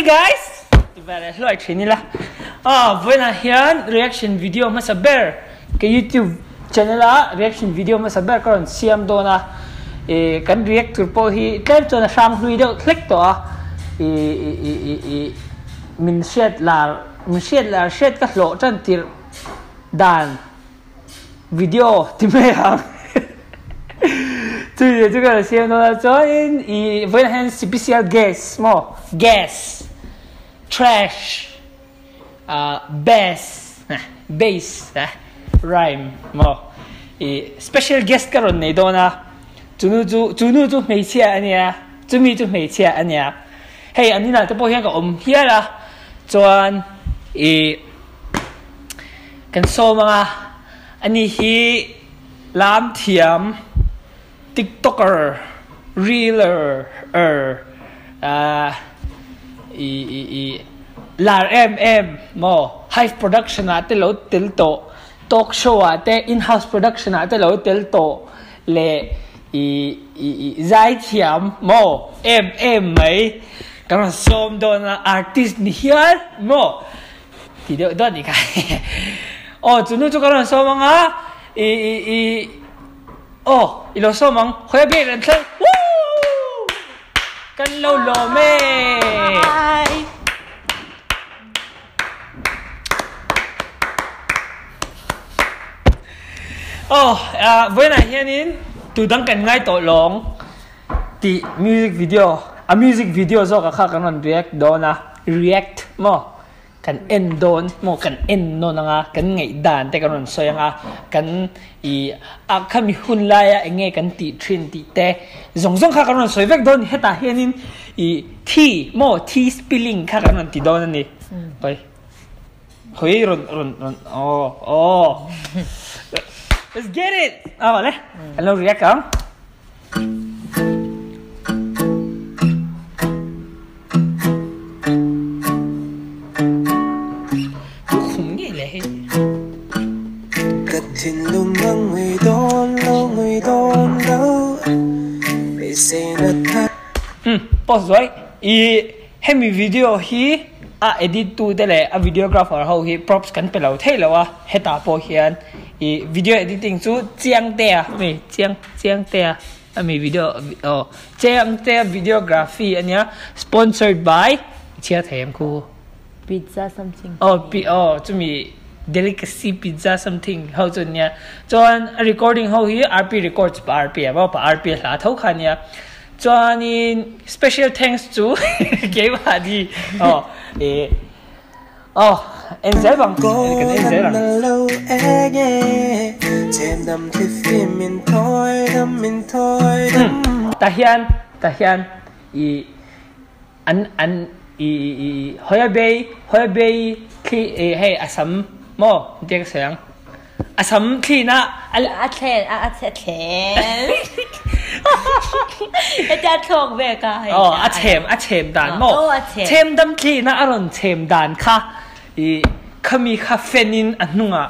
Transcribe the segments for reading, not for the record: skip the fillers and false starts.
guys! Diba, like nila. When I hear reaction video mas bear ke YouTube channel reaction video mas bear karon siam do na kan reactor po hi kan to na sam hui do click to min share la share ka lo chan tir dan video ti me ha 这个先呢，昨天以 when hand special guest mo gas trash bass rhyme mo special guest karon nei do na chunu chu mei chia ania chumi chu mei chia ania hey ani na to po hian ka hia la chuan kan so mga ani hi lam thiam TikToker, Reeler, LAR mo Hive production ate lo tilto talk show ate in-house production ate lo tilto le zai thiam mo mai karon som do na artist ni hian mo ti do ni ka chunu chu karon so mga ilo so mang khoya be ran thai woo kan lo me với này hianin tu dang kan ngai to long ti music video zo ka kha kan react mo kan end don mo kan end no nga kan ngai dan te karon so yang kan kami hun la ya nge kan ti trin ti te zong kha karon so vek don heta hianin tea spilling kha karon ti don ni hoi ron let's get it le hello react pause rồi hemi video hi edit tu de le videographer how hi props kan pe lo thei lo heta po hian video editing chu chiang te mi video chiang te videography ania sponsored by chia them khu pizza something chu mi delicacy pizza something how chun nia chuan recording how hi rp records pa rp rp la thau khania chuan in special thanks to ke ba di em dễ bằng cái em dễ bằng ta hian an hoya bay khi hay asam mo tiếc sáng asam khi na athen cái cha thong về cả athem dan mo them dam khi na aron them dan kha khami kha fenin anunga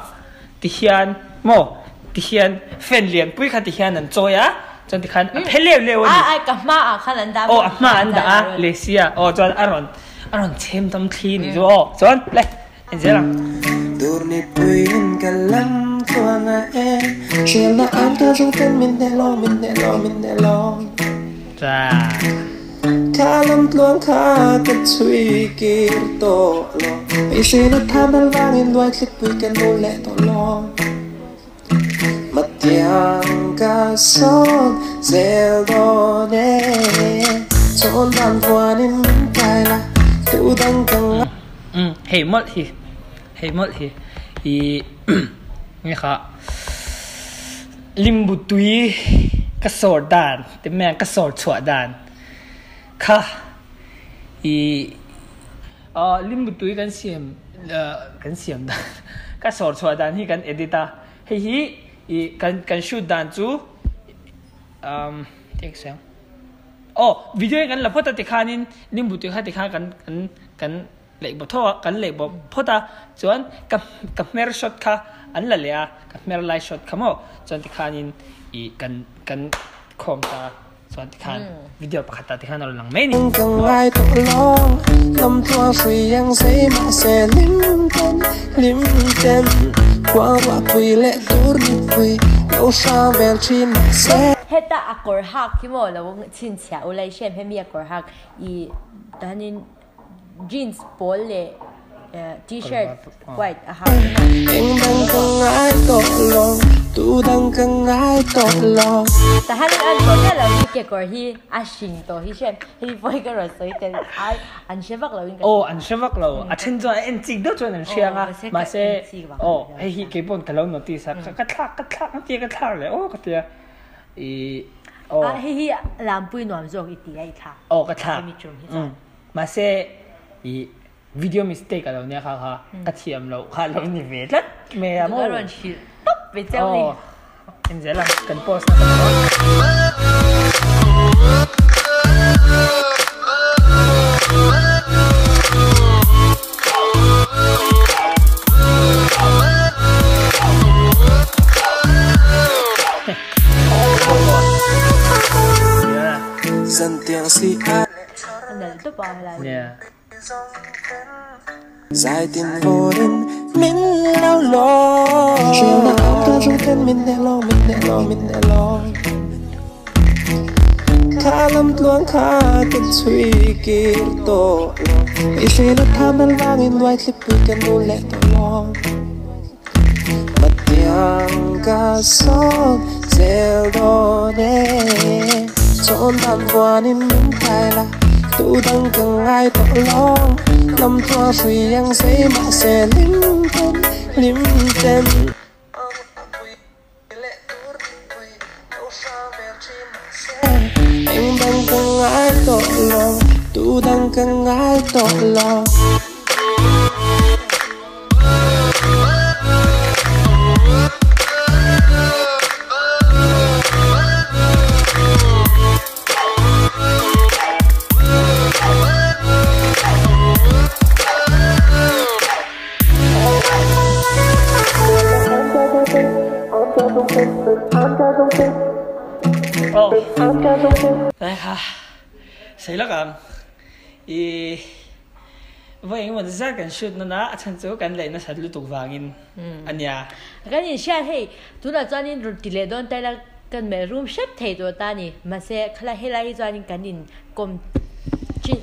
ti hian mo ti hian fen lian pui kha ti hian an choya chon ti khan phelew ni ai ka ma khan an da ma an da lesia chon aron them dam khi ni zo chon le en zelang turni puin kalam tuanga chela anta jungten min de lo cha kalam tuang kha ka chui ki to lo ai se na thabal wangin loi click pui kan lo le to lo matiang ka son zel do ne chon dan kwanin kai la tu dang kang hey mất hi nghe khá limbu tui ka sor dan te men ka sor chua dan kha limbu tui kan siam dan ka sor chua dan hi kan edita hi kan shoot dan chu tek sang video kan la phota te khanin limbu tui kha te kha kan lệ bộ thọ cắn lệ bộ phota chuan camera shot kha an la lea camera light shot khamo chuan ti khanin kan khom ta chuan ti khan video pakhata ti khan lang mai ni lâm thoa suy yang say mà sẽ lim tên qua qua quỳ lệ tour đi quỳ lâu xa về trên mà sẽ heta akor hak kimo lo chin chia ulai shem hemi akor hak I tanin jeans pol le t-shirt white a hak em đang cần ai tội lòng tu đang cần ai tội lòng ta hanin an ko na lo ki ke kor hi a shin to hi shem hi voi ka ro soi ten ai an shevak lo in oh an shevak lo a chen zo en chi do chon an chianga ma se oh hi ke bon ka lo notice ka thak ti ka thak le oh ka tia I oh hi lam pui nom zo I ti ai tha oh ka thak ma se I video mistake lo ne kha ka thiam lo kha lo ni ve lat me amo ron chi top ve chau ni en zela kan post na dần tiếng si ai anh to pa la yeah dài tìm vô đến mình lao lo chuyện đã không ta trong tên mình để lo khá lắm luôn khá cái suy kỳ tổ ý sẽ là tham ăn vang in ngoài clip cứ cái nụ lệ tổ lo mà tiếng ca sóc gieo đó nè chọn bàn qua nên mình thay là tu đang cần ai tội lòng lâm thoa suy yang say mà sẽ lim tên em đang cần ai tội lòng tu đang cần ai tội lòng đây ha sei la kan I vậy mà ra kan shoot na chan chu kan le na sat lu tu wangin ania kan in sha hey tu la chuan in ru ti le don tai la kan me room shep thei to ta ni ma se khala hela hi chuan in kan in kom chin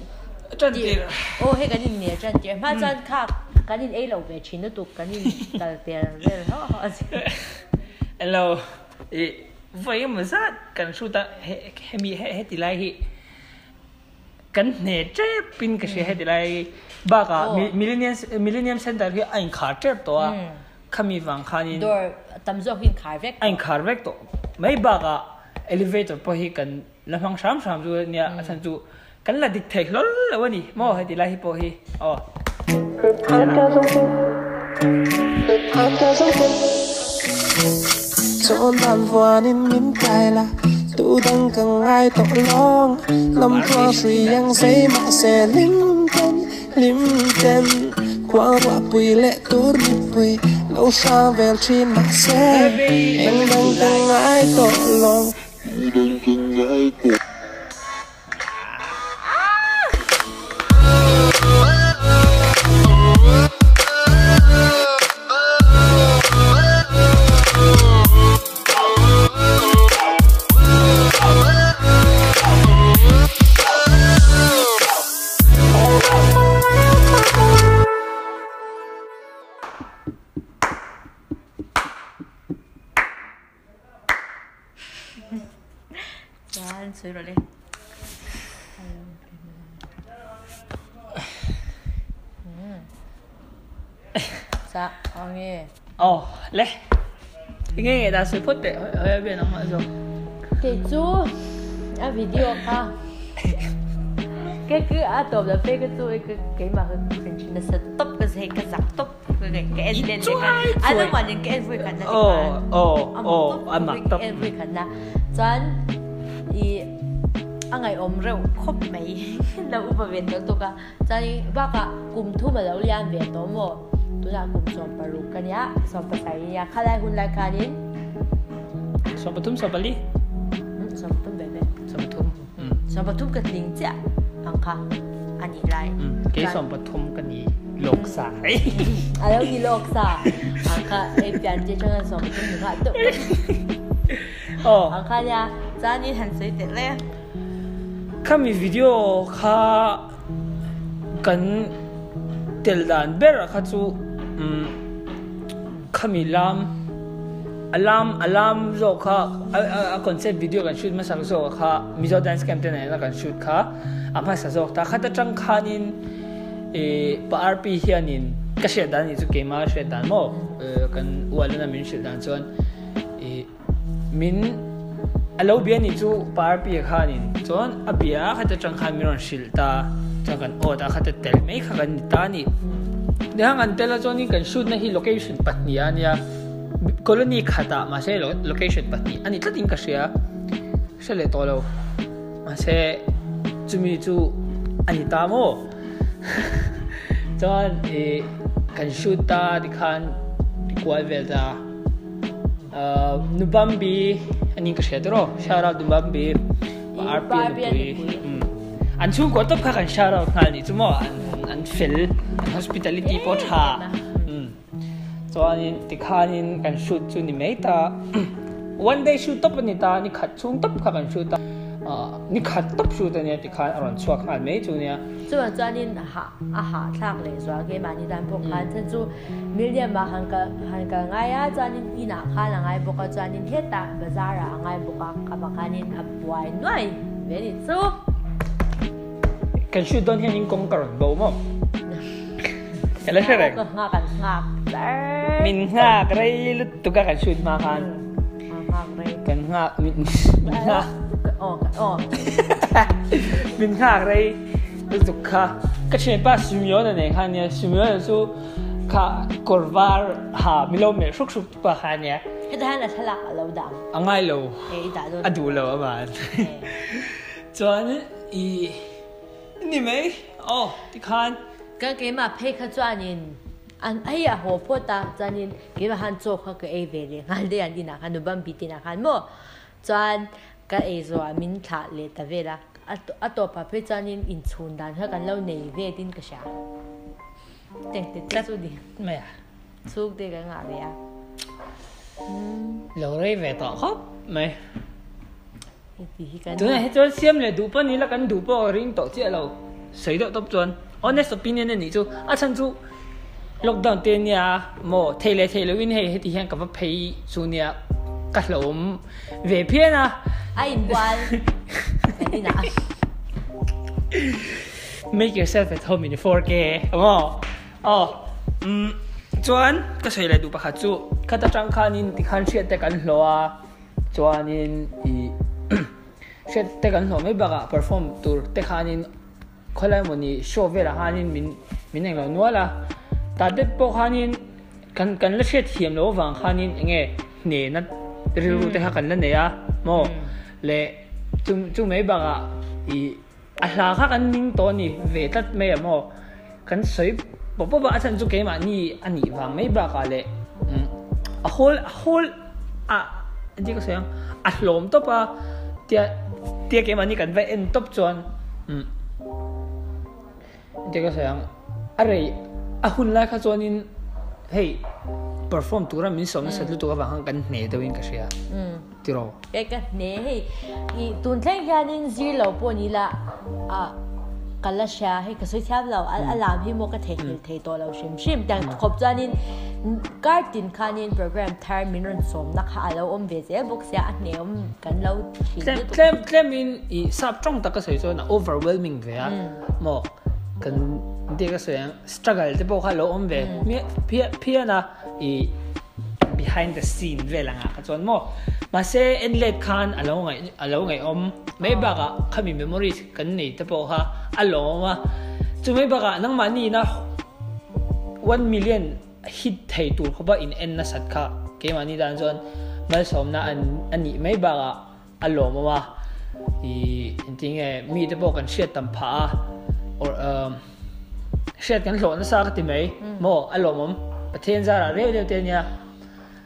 chan ti oh he kan in ne chan ti ma chuan kha kan in ei lo ve chin tu kan in tal te re ho hello vậy mà ra kan shoot ta he ti lai hi kan ne che pin ka she he ti lai ba ka millennium center hi ain khar trep to khami wang khanin door tam zo hin khai vek ain khar vek to mai ba ka elevator po hi kan lamang sam ju nia athan chu kan la dik thek lol lawani mo he ti lai hi po hi oh chọn bàn qua nên mình thay là tu đang cần ai tội lòng lâm thoa suy yang say mà sẽ lim tên qua qua quỳ lệ tour đi quỳ lâu xa về trên mà sẽ em đang cần ai tội lòng Jangan suruh deh. Sa, nghe. oh le nghe ta sẽ phút để hơi bên nó mà rồi Cái chú, video ka. Cái tập là cái chú cái mà hình như là top cái giặc top cái end lên cái anh mà những cái end vui cảnh đó anh mặc top end vui cảnh đó chán anh ấy ôm rượu khóc mấy đâu có về đó tôi cả chán bác cùng thu mà lâu lian về đó mà tôi là cùng sòng paru cái nhá sòng pasai ya khai lại hun lại cái đi sòng patum sòng bali sòng patum về về sòng patum sòng patum cái tiếng chả anh kha อันนี้ไรเกสรปฐมกันนี้โลกสายอะไรที่โลกสายอังค่ะไอ้เปลี่ยนเจ้าเงินสมทุนหนึ่งค่ะตุ๊กอังค่ะเนี่ยจ้านี่หันสวยเด็ดเลยข้ามีวิดีโอข้ากันเตลดานเบรข้าจูข้ามีลามโจข้าคอนเซ็ปต์วิดีโอกันชุดมาสักโจข้ามิโซแดนซ์แคมเปญไหนแล้วกันชุดข้าอามาสักโจแต่ข้าจะจังข้านินปาร์ปีเฮียนินก็เสียดานนี่จูเกมาเสียดานโมกันวันนั้นมินเสียดานจนมินเราเบียนี่จูปาร์ปีข้านินจนอเบียข้าจะจังข้ามิรอนชิลตาจังกันแต่ข้าจะเตลไม่ข้ากันนิตานี่เดี๋ยวงั้นเตลจนนี่กันชุดนั่นที่โลเคชั่นปัตนีอันนี้colony ขัดมาใช่ location ปัตนีอันนี้ตัดอินก็เสียเฉลี่ยตัวเรามาใช่จูมีจูอันนี้ตามโมจนกันชุดตาดิคันดิควายเวลตานุบัมบีอันนี้ก็เสียตัวเราชารานุบัมบีอาร์พีอันช่วงก่อนต้องกันชารางานนี้จูโมอันฟิล hospitality ปอดหาจนนี่ที่ข้านี่กันชุดจูนี่ไม่ตาวันเดย์ชุดท็อปนี่ตานี่ขัดช่วงท็อปข้ากันชุดตานี่ขัดท็อปชุดเนี่ยที่ข้าอารมณ์ชัวร์ข้าไม่จูเนี่ยส่วนจวนนี่อาหารทักเลยส่วนเกี่ยมันนี่ดันพวกข้าฉันจูมิลเลียนมาหันกันง่ายจวนนี่อีน่าข้าละง่ายพวกจวนนี่เทียตาบาซาระง่ายพวกข้ามาข้านี่อับไว้หน่อยเวนิจูกันชุดตอนนี้ยิ่งกงกระโดดบ่มั้งอะไรใช่ไหมก็ง่ากันง่ามินง่าก็ได้ลุตุกกันชุดมากันกันง่ามินง่ามินง่าก็ได้ลุตุกค่ะก็เช่นป้าสุมิโอนั่นเองค่ะเนี่ยสุมิโอสู้ค่ะกอร์วาร์หามิโลเมชุกป้าค่ะเนี่ยก็ได้นะฉลาดเราดังง่ายเราอดูเราอ่ะมันจวนนี่ไหมที่คันก็เกี่ยมาเพย์ขจวนนี่อันไอ้หัวพ่อตาจานินเกี่ยมาหันโจเขาก็เอเวเลยหันเดียนดีนะหันดูบัมบีดีนะหันโม่จวนก็เอโซอามินขาเลตเวล่ะอัตโตปะเพย์จานินอินชุนดันเขากันเล่าในเวดินก็ช่างแต่งติดสุดดีไม่อะสุดเด็กกันอะไรอ่ะเราเรียกเวต่อครับไม่ตัวนี้จวนเสียมเลยดูปนี่แล้วกันดูปริงต่อเจ้าเราใส่ดอกตบจวนhonest opinion นี่จูฉันจู lockdown เตียนเนี่ยโมเทเลวินให้ที่เห็นกับว่าเพย์จูเนี่ยกัดลมเวเพียนะไอ้วันนี่นะ make yourself at home in 4K โมจวนก็ใส่เลยดูปะค่ะจูข้าจะจังคันนี่ที่คันเชียร์แต่กันหรอจวนนี่เชียร์แต่กันหรอไม่บ้า perform ตัวแต่คันนี่คนละมันนี่โชว์เวลาฮันนี่มินเองเราหนัวละแต่เด็กพวกฮันนี่กันละเช็ดเทียมเราฟังฮันนี่เงี้ยเนี่ยนั่นรู้แต่กันนั่นเนี่ยโมเล่จุ่มไม่บ้างอ่ะอาลาค่ะกันนิ่งตัวนี่เวทัดไม่โมกันสวยบอกว่าอาจารย์จุกเกมานี่อันนี้ฟังไม่บ้างกันเลยwhole ที่ก็เสียงลมตัวปะเตี้ยเกมานี่กันไว้เอ็นตบจวนเด็กก็แสดงอะไรหุ่นไล่ข้าจวนินเฮ้ย perform ตัวนั้นมินสมสัตว์ตัวก็บางกันเนตวินก็เสียที่เราเอกเนเฮ้ยตุนเท่งแค่นินซีเราปนี่ละกันละเชียให้ก็สวยแทบเราลามพี่โมก็เทตัวเราชิมแต่ขบจวนินการตินขานินโปรแกรมทาร์มินสมนักข่าวเราเวเซ่บุกเสียเนียมกันเราเคลมินสับจ้องตะก็สวยๆนะ overwhelming เว้ยโมกันเด็กก็สวยๆ struggle ที่พวกเขาเราเว้ยเพี้ยนะbehind the scene เวลาอ่ะจนโมมาเซ่เอ็นเลดคันอะไรไงไม่บ้าเขามี memory กันนี่ที่พวกเขาอะไรมาจุดไม่บ้านั่งมานี่นะ1 million hit ให้ตัวเขาบอก in end นะสัตว์ค่ะเกมอันนี้ดันจนมาสมนะอันนี้ไม่บ้าอะไรมาจริงๆมีที่พวกกันเชียร์ตั้มผาเชียร์กันหลอนสักทีไหมโมอะไรมั้งประเทศจาระเรียวเดียวเนี่ย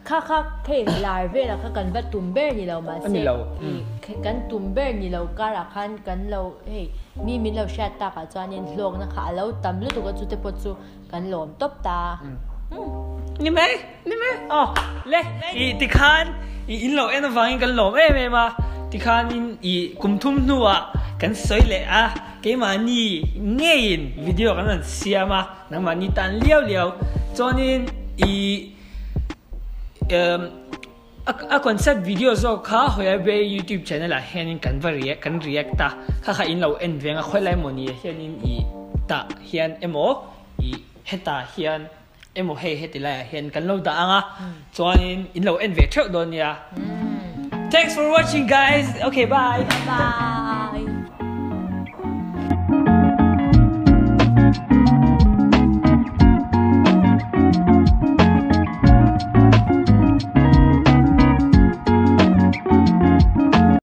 ข้าเคยลาเวลาข้ากันว่าตุ่มเบอร์นี่เรามาเซ็กันตุ่มเบอร์นี่เราการะคันกันเราเฮ้ยมีมินเราแชทตากับจวนยันลงนะคะเราตำลุตุกจุดเตปจุกันหลอมตบตานี่ไหมอ๋อเล่อีติคันอีหลอมฟังกันหลอมไหมมาติคันอีกุมทุ่มนัวกันสวยเลยอ่ะเกี่ยมันนี่เงี้ยวิดีโอกันนั่นเสียมานั่งมันนี่ตันเลี้ยวจวนยันอีคอนเซ็ปต์วิดีโอโซ่ข้าหอยไป YouTube channel ละเห็นกันว่าreact ตาข้าอินเราเอ็นเวงค่อยไล่มันนี่เห็นอีตาเห็นเอ็มโออีเฮตาเห็นเอ็มโอเฮติไล่เห็นกันเราตาอ่ะจวนอินเราเอ็นเวงเท่าโดนเนี่ย Thanks for watching guys. Okay, bye. Bye.